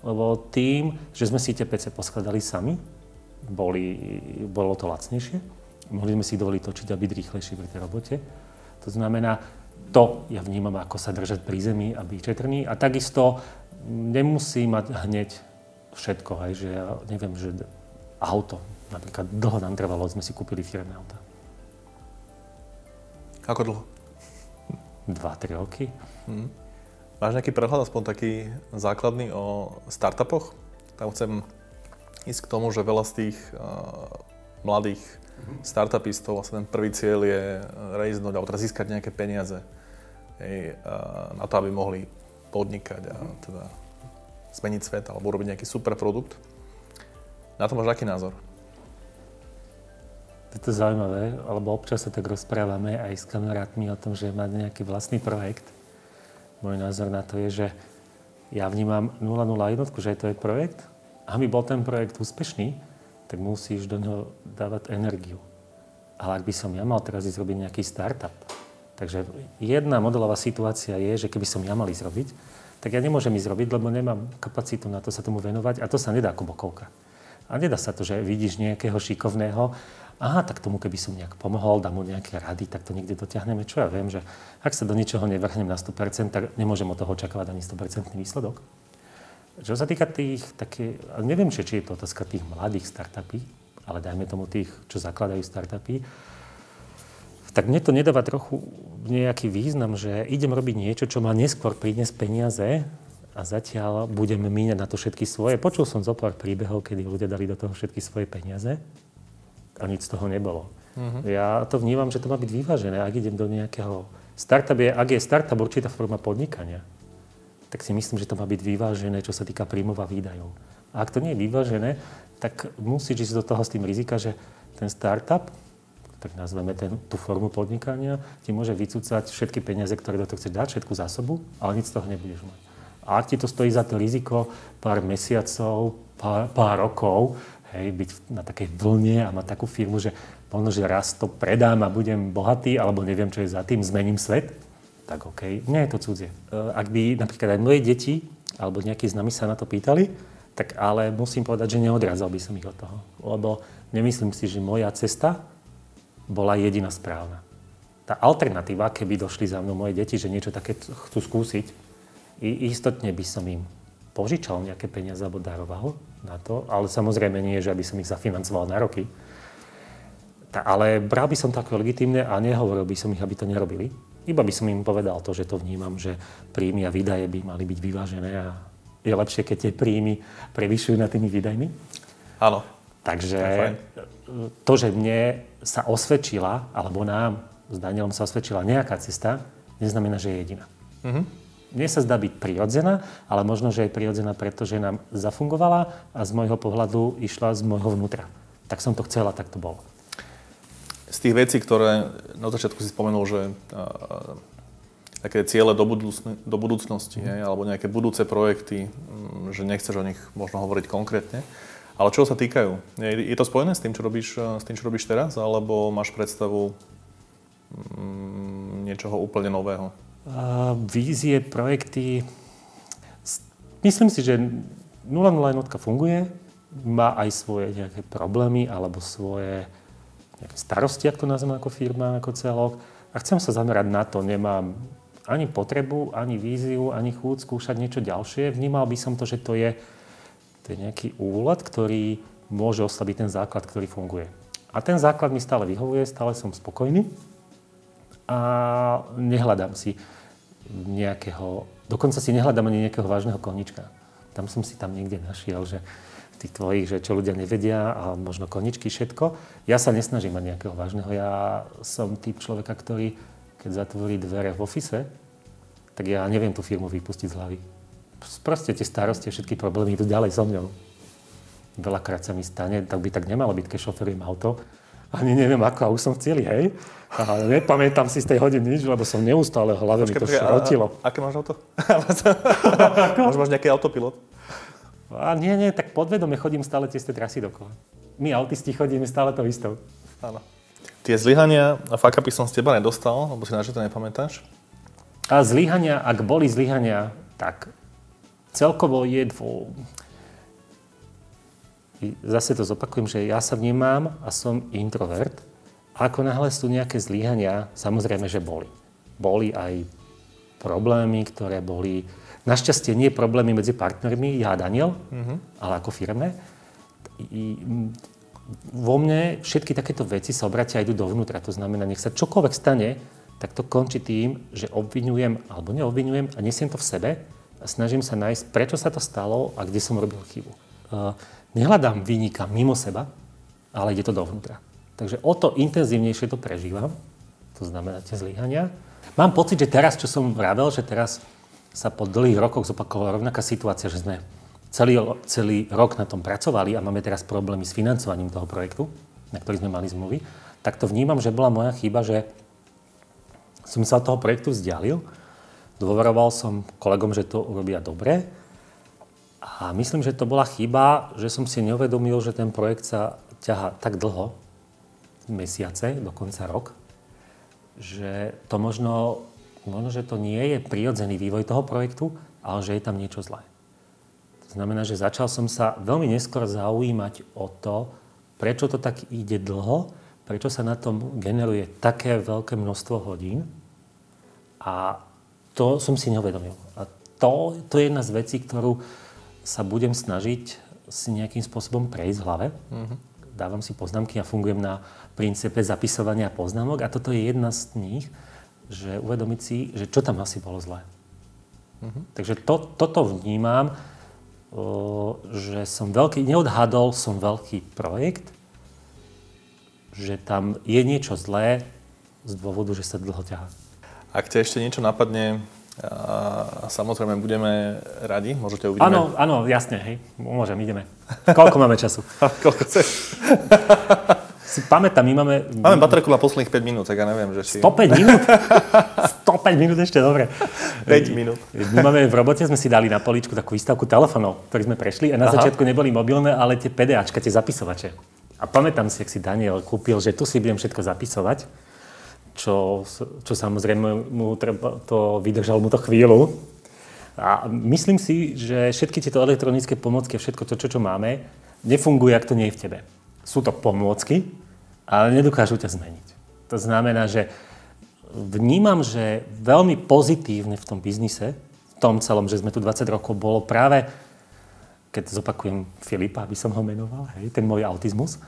lebo tým, že sme si tie PC poskladali sami, bolo to lacnejšie. Mohli sme si dovoliť točiť a byť rýchlejší pri tej robote. To znamená, to ja vnímam, ako sa držať pri zemi a byť šetrný. A takisto nemusí mať hneď všetko, hej, že ja neviem, že auto, napríklad dlho nám trvalo, sme si kúpili firemné auta.
Ako dlho?
2-3 roky.
Máš nejaký prehľad, aspoň taký základný o startupoch? Tam chcem ísť k tomu, že veľa z tých mladých startupistov, vlastne ten prvý cieľ je raiznúť alebo teda získať nejaké peniaze na to, aby mohli podnikať a teda zmeniť svet alebo urobiť nejaký super produkt. Na to máš aký názor?
Je to zaujímavé, lebo občas sa tak rozprávame aj s kamarátmi o tom, že mať nejaký vlastný projekt. Môj názor na to je, že ja vnímam 001, že to je projekt. A aby bol ten projekt úspešný, tak musíš do neho dávať energiu. Ale ak by som ja mal teraz ísť robiť nejaký startup, takže jedna modelová situácia je, že keby som ja mal ísť robiť, tak ja nemôžem ísť robiť, lebo nemám kapacitu na to sa tomu venovať a to sa nedá ako bokovka. A nedá sa to, že vidíš nejakého šikovného, tak tomu keby som nejak pomohol, dám mu nejaké rady, tak to niekde dotiahneme. Čo ja viem, že ak sa do ničoho nevrhnem na 100%, tak nemôžem od toho očakávať ani 100% výsledok. Čo sa týka neviem, či je to otázka tých mladých startupí, ale dajme tomu tých, čo zakladajú startupy, tak mne to nedáva trochu nejaký význam, že idem robiť niečo, čo má neskôr priniesť peniaze a zatiaľ budem míňať na to všetky svoje. Počul som zo pár príbehov, kedy ľudia dali do toho všetky svoje peniaze a nič z toho nebolo. Ja to vnímam, že to má byť vyvážené. Ak idem do nejakého ak je startup určitá forma podnikania, tak si myslím, že to má byť vyvážené, čo sa týka príjmov a výdajov. A ak to nie je vyvážené, tak musíš ísť do toho s tým rizika, že ten startup, tak nazveme tú formu podnikania, ti môže vycúcať všetky peniaze, ktoré do toho chceš dať, všetku zásobu, ale nič z toho nebudeš mať. A ak ti to stojí za to riziko pár mesiacov, pár rokov, byť na takej vlne a mať takú firmu, že možno, že raz to predám a budem bohatý, alebo neviem, čo je za tým, zmením svet, tak OK, nie je to cudzie. Ak by napríklad aj moje deti alebo nejakí známi sa na to pýtali, tak ale musím povedať, že neodrazal by som ich od toho. Lebo nemyslím si, že moja cesta bola jediná správna. Tá alternatíva, keby došli za mnou moje deti, že niečo také chcú skúsiť, istotne by som im požičal nejaké peniaze alebo daroval na to, ale samozrejme nie, že aby som ich zafinancoval na roky. Ale bral by som to ako legitímne a nehovoril by som ich, aby to nerobili. Iba by som im povedal to, že to vnímam, že príjmy a výdaje by mali byť vyvážené a je lepšie, keď tie príjmy prevyšujú nad tými výdajmi.
Áno.
Takže to, že mne sa osvedčila, alebo nám s Danielom sa osvedčila nejaká cesta, neznamená, že je jediná. Mne sa zdá byť prirodzená, ale možno, že je prirodzená, pretože nám zafungovala a z môjho pohľadu išla z môjho vnútra. Tak som to chcela, tak to bolo.
Z tých vecí, ktoré na začiatku si spomenul, že také ciele do budúcnosti, alebo nejaké budúce projekty, že nechceš o nich možno hovoriť konkrétne, ale čo sa týkajú? Je to spojené s tým, čo robíš teraz, alebo máš predstavu niečoho úplne nového?
Vízie, projekty. Myslím si, že 001 funguje, má aj svoje nejaké problémy alebo svoje nejaké starosti, ak to nazvem ako firma, ako celok. A chcem sa zamerať na to. Nemám ani potrebu, ani víziu, ani chuť skúšať niečo ďalšie. Vnímal by som to, že to je nejaký úlet, ktorý môže oslabiť ten základ, ktorý funguje. A ten základ mi stále vyhovuje, stále som spokojný a nehľadám si dokonca si nehľadám ani nejakého vážneho konička. Tam som si tam niekde našiel, že tých tvojich, že čo ľudia nevedia a možno koničky, všetko. Ja sa nesnažím mať nejakého vážneho. Ja som typ človeka, ktorý, keď zatvorí dvere v office, tak ja neviem tú firmu vypustiť z hlavy. Proste tie starosti a všetky problémy idú ďalej so mňou. Veľakrát sa mi stane, tak by tak nemalo byť, keď šoferujem auto. Ani neviem ako, a už som v cieli, hej. A nepamätám si z tej hodiny nič, lebo som neustále v hlave mi to šrotilo.
Aké máš auto? Možno máš nejaký autopilot?
Nie, tak podvedome chodím stále tie trasy dokola. My autisti chodíme stále to istou.
Áno. Tie zlyhania a fuck-upy som z teba nedostal, lebo si na čo to nepamätáš?
A zlyhania, ak boli zlyhania, tak celkovo je zase to zopakujem, že ja sa vnímam a som introvert. A ako náhle sú nejaké zlyhania, samozrejme, že boli. Boli aj problémy, ktoré boli... Našťastie nie problémy medzi partnermi, ja a Daniel, ale ako firme. Vo mne všetky takéto veci sa obratia a idú dovnútra. To znamená, nech sa čokoľvek stane, tak to končí tým, že obviňujem alebo neobviňujem a nesiem to v sebe a snažím sa nájsť, prečo sa to stalo a kde som robil chybu. Nehľadám vinníka mimo seba, ale ide to dovnútra. Takže o to intenzívnejšie to prežívam, to znamená tie zlyhania. Mám pocit, že teraz, čo som vravel, že teraz sa po dlhých rokoch zopakovala rovnaká situácia, že sme celý rok na tom pracovali a máme teraz problémy s financovaním toho projektu, na ktorý sme mali zmluvy, tak to vnímam, že bola moja chyba, že som sa od toho projektu vzdialil. Dôveroval som kolegom, že to urobia dobre. A myslím, že to bola chyba, že som si neuvedomil, že ten projekt sa ťahá tak dlho, mesiace, dokonca rok, že to možno, že to nie je prirodzený vývoj toho projektu, ale že je tam niečo zlé. To znamená, že začal som sa veľmi neskôr zaujímať o to, prečo to tak ide dlho, prečo sa na tom generuje také veľké množstvo hodín. A to som si neuvedomil. A to je jedna z vecí, ktorú sa budem snažiť si nejakým spôsobom prejsť v hlave. Dávam si poznámky a fungujem na princípe zapisovania poznámok. A toto je jedna z nich, že uvedomiť si, že čo tam asi bolo zlé. Takže toto vnímam, že neodhadol som veľký projekt, že tam je niečo zlé z dôvodu, že sa dlho ťahá. Ak
ťa ešte niečo napadne, samozrejme budeme radi, môžete uvidíme.
Áno, jasne, hej, môžem, ideme. Koľko máme času?
Koľko chceš?
Si pamätám, máme
baterku na posledných 5 minút, tak ja neviem, že si...
105 minút? 105 minút ešte, dobre.
5 minút.
My máme v robote, sme si dali na políčku takú výstavku telefónov, ktorý sme prešli a na začiatku neboli mobilné, ale tie PDAčka, tie zapisovače. A pamätám si, jak si Daniel kúpil, že tu si budem všetko zapisovať, čo samozrejme vydržalo mu to chvíľu. A myslím si, že všetky tieto elektronické pomôcky a všetko to, čo máme, nefunguje, ak to nie je v tebe. Sú to pomôcky, ale nedokážu ťa zmeniť. To znamená, že vnímam, že veľmi pozitívne v tom biznise, v tom celom, že sme tu 20 rokov, bolo práve, keď zopakujem Filipa, aby som ho menoval, hej, ten môj autizmus,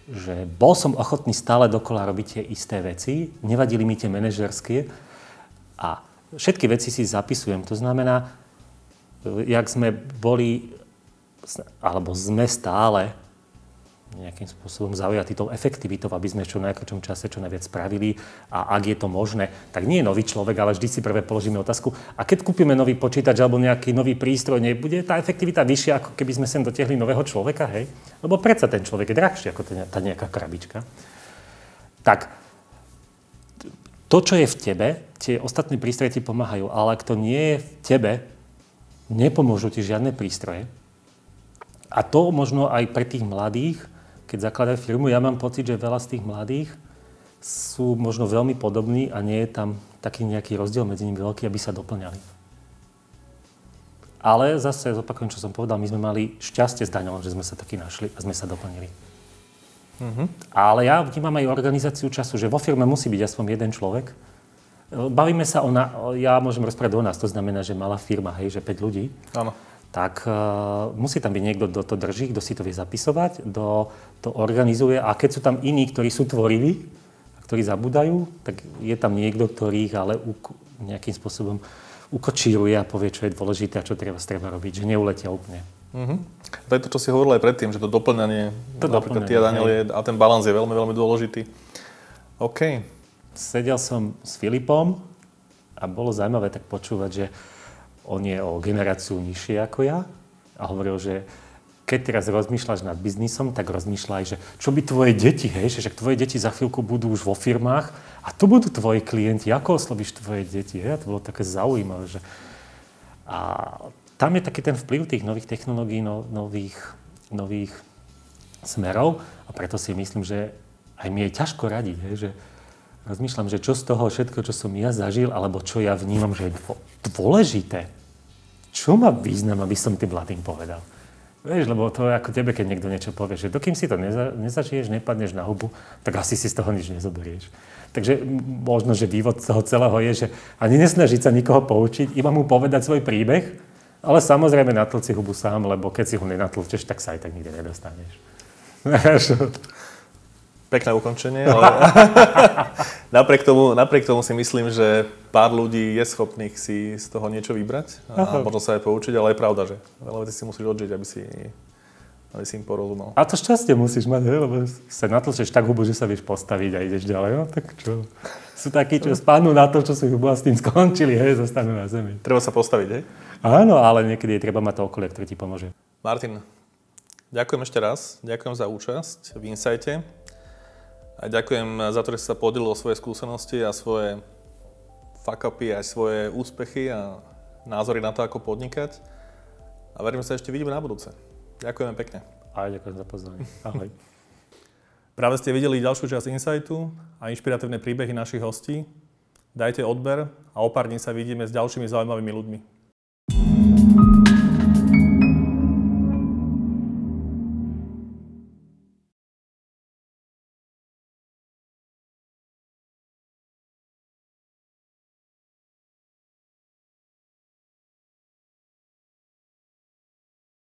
že bol som ochotný stále dokola robiť tie isté veci, nevadili mi tie manažerské a všetky veci si zapisujem. To znamená, jak sme boli, alebo sme stále nejakým spôsobom zaujatí tou efektivitou, aby sme v čo najkratšom čase čo najviac spravili a ak je to možné, tak nie je nový človek, ale vždy si prvé položíme otázku. A keď kúpime nový počítač alebo nejaký nový prístroj, nebude tá efektivita vyššia, ako keby sme sem dotiahli nového človeka, hej? Lebo predsa ten človek je drahší ako tá nejaká krabička. Tak to, čo je v tebe, tie ostatné prístroje ti pomáhajú, ale ak to nie je v tebe, nepomôžu ti žiadne prístroje. A to možno aj pre tých mladých, keď zakladajú firmu, ja mám pocit, že veľa z tých mladých sú možno veľmi podobní a nie je tam taký nejaký rozdiel medzi nimi veľký, aby sa doplňali. Ale zase zopakujem, čo som povedal, my sme mali šťastie s Danielom, že sme sa takí našli a sme sa doplnili. Ale ja vnímam aj organizáciu času, že vo firme musí byť aspoň jeden človek. Bavíme sa ja môžem rozprávať o nás, to znamená, že malá firma, hej, že 5 ľudí.
Áno.
Tak musí tam byť niekto, kto to drží, kto si to vie zapisovať, kto to organizuje. A keď sú tam iní, ktorí sú tvoriví, ktorí zabúdajú, tak je tam niekto, ktorý ich ale nejakým spôsobom ukočíruje a povie, čo je dôležité a čo treba robiť, že neuletia úplne.
To je to, čo si hovoril aj predtým, že to doplňanie, napríklad ty a Daniel, a ten balans je veľmi, veľmi dôležitý. OK.
Sedel som s Filipom a bolo zaujímavé tak počúvať, že on je o generáciu nižšie ako ja a hovoril, že keď teraz rozmýšľaš nad biznisom, tak rozmýšľaj, že čo by tvoje deti, hej, že tvoje deti za chvíľku budú už vo firmách a to budú tvoji klienti, ako oslovíš tvoje deti, hej? A to bolo také zaujímavé, že a tam je taký ten vplyv tých nových technológií, nových smerov a preto si myslím, že aj mi je ťažko radiť, hej, že rozmýšľam, že čo z toho všetko, čo som ja zažil, alebo čo ja vnímam, že je dôležité. Čo má význam, aby som tým mladým povedal? Vieš, lebo to je ako tebe, keď niekto niečo povie, že dokým si to nezažiješ, nepadneš na hubu, tak asi si z toho nič nezoberieš. Takže možno, že vývod toho celého je, že ani nesnažiť sa nikoho poučiť, iba mu povedať svoj príbeh, ale samozrejme natlč si hubu sám, lebo keď si ho nenatlčeš, tak sa aj tak nikde nedostaneš.
Pekné ukončenie, ale napriek tomu si myslím, že pár ľudí je schopných si z toho niečo vybrať a možno sa aj poučiť, ale je pravda, že veľa vecí si musíš odžiť, aby si im porozumel.
A to šťastie musíš mať, lebo sa natlčeš tak hubu, že sa vieš postaviť a ideš ďalej. No tak čo? Sú takí, čo spadnú na to, čo sú hubu a s tým skončili, zostanú na zemi.
Treba sa postaviť, hej?
Áno, ale niekedy je treba mať to okolie, ktoré ti pomôže.
Martin, ďakujem ešte raz. Ďakujem za účasť v Insighte. A ďakujem za to, že si sa podelil o svoje skúsenosti a svoje fuck-upy, aj svoje úspechy a názory na to, ako podnikať. A verím, že sa ešte vidíme na budúce. Ďakujeme pekne.
Aj ďakujem za pozvanie. Ahoj.
Práve ste videli ďalšiu časť Insightu a inšpiratívne príbehy našich hostí. Dajte odber a o pár dní sa vidíme s ďalšími zaujímavými ľuďmi.